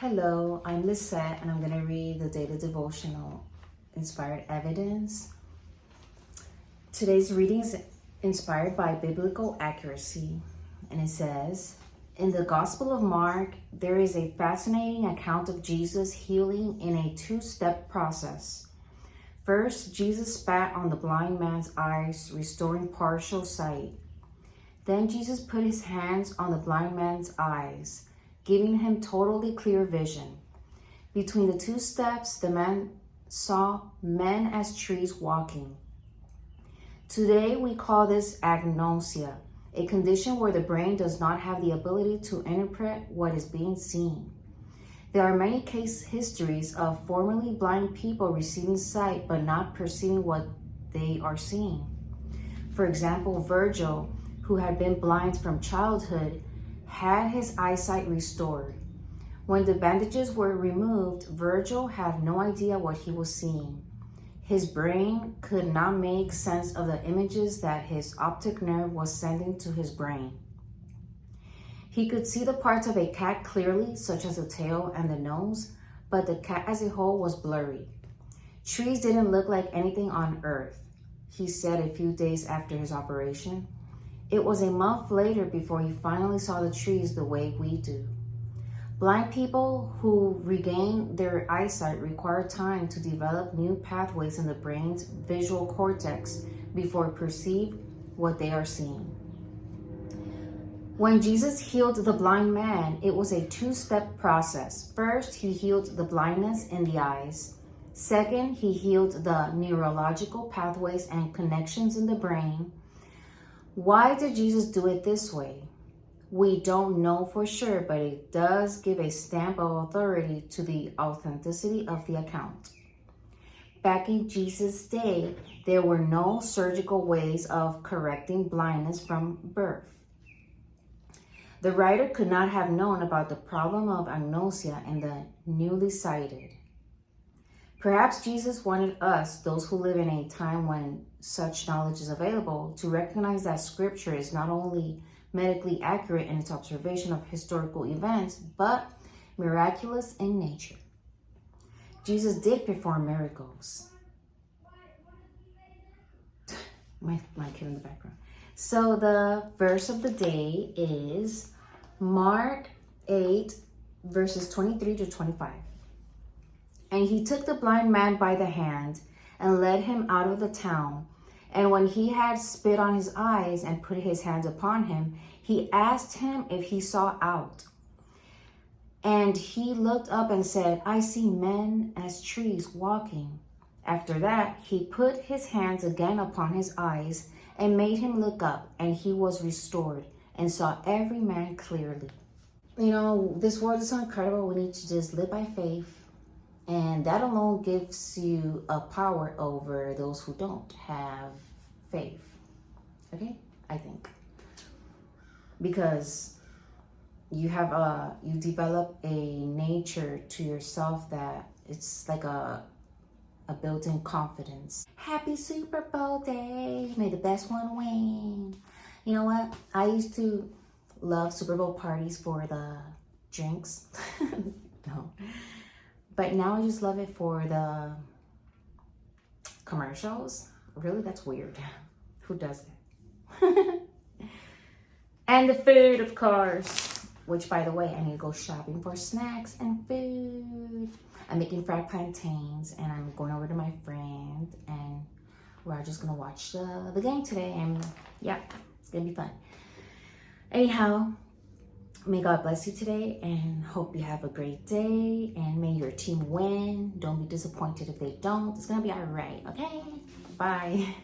Hello, I'm Lisette, and I'm going to read the daily devotional, Inspired Evidence. Today's reading is inspired by biblical accuracy, and it says, in the Gospel of Mark, there is a fascinating account of Jesus healing in a two-step process. First, Jesus spat on the blind man's eyes, restoring partial sight. Then Jesus put his hands on the blind man's eyes, giving him totally clear vision. Between the two steps, the man saw men as trees walking. Today, we call this agnosia, a condition where the brain does not have the ability to interpret what is being seen. There are many case histories of formerly blind people receiving sight but not perceiving what they are seeing. For example, Virgil, who had been blind from childhood, had his eyesight restored. When the bandages were removed, Virgil had no idea what he was seeing. His brain could not make sense of the images that his optic nerve was sending to his brain. He could see the parts of a cat clearly, such as the tail and the nose, but the cat as a whole was blurry. Trees didn't look like anything on earth, he said a few days after his operation. It was a month later before he finally saw the trees the way we do. Blind people who regain their eyesight require time to develop new pathways in the brain's visual cortex before perceive what they are seeing. When Jesus healed the blind man, it was a two-step process. First, he healed the blindness in the eyes. Second, he healed the neurological pathways and connections in the brain. Why did Jesus do it this way? We don't know for sure, but it does give a stamp of authority to the authenticity of the account. Back in Jesus' day, there were no surgical ways of correcting blindness from birth. The writer could not have known about the problem of agnosia in the newly sighted. Perhaps Jesus wanted us, those who live in a time when such knowledge is available, to recognize that Scripture is not only medically accurate in its observation of historical events, but miraculous in nature. Jesus did perform miracles. My kid in the background. So the verse of the day is Mark 8, verses 23 to 25. And he took the blind man by the hand and led him out of the town. And when he had spit on his eyes and put his hands upon him, he asked him if he saw out. And he looked up and said, I see men as trees walking. After that, he put his hands again upon his eyes and made him look up, and he was restored and saw every man clearly. You know, this world is so incredible. We need to just live by faith. And that alone gives you a power over those who don't have faith. Okay? I think. Because you develop a nature to yourself that it's like a built-in confidence. Happy Super Bowl day. May the best one win. You know what? I used to love Super Bowl parties for the drinks. No. But now I just love it for the commercials. Really? That's weird. Who does that? And the food, of course. Which, by the way, I need to go shopping for snacks and food. I'm making fried plantains, and I'm going over to my friend, and we're just going to watch the game today. And yeah, it's going to be fun. Anyhow, may God bless you today, and hope you have a great day, and may your team win. Don't be disappointed if they don't. It's going to be all right, okay? Bye.